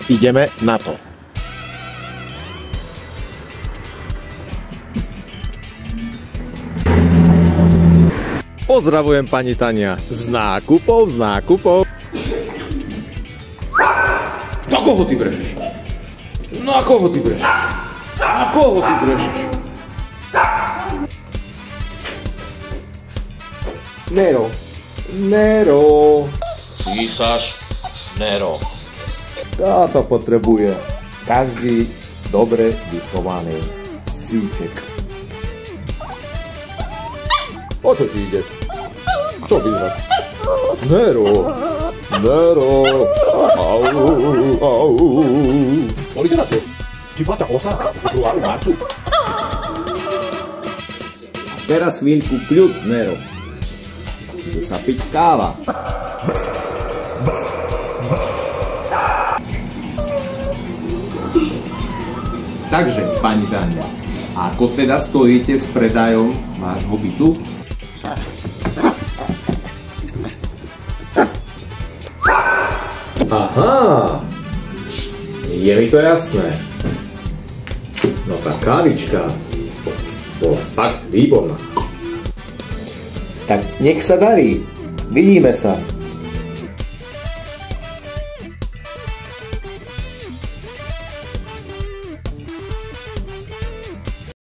ideme na to. Pozdravujem pani Tania z nákupov, Na koho ty brešeš? Na koho ty brešeš? Na koho ty brešeš? Nero. Císaš Nero. Táto potrebuje každý dobre vychovaný síček. O čo ti ide? Čo vyzvať? Nero. Volíte na čo? Štiplatá osa? Februáru, marcu? Teraz chvíľku kľud, Nero. Ide sa piť káva. Takže, pani Tania, ako teda stojíte s predajom vášho bytu? Aha, je mi to jasné. No tá kávička bola fakt výborná. Tak nech sa darí. Vidíme sa.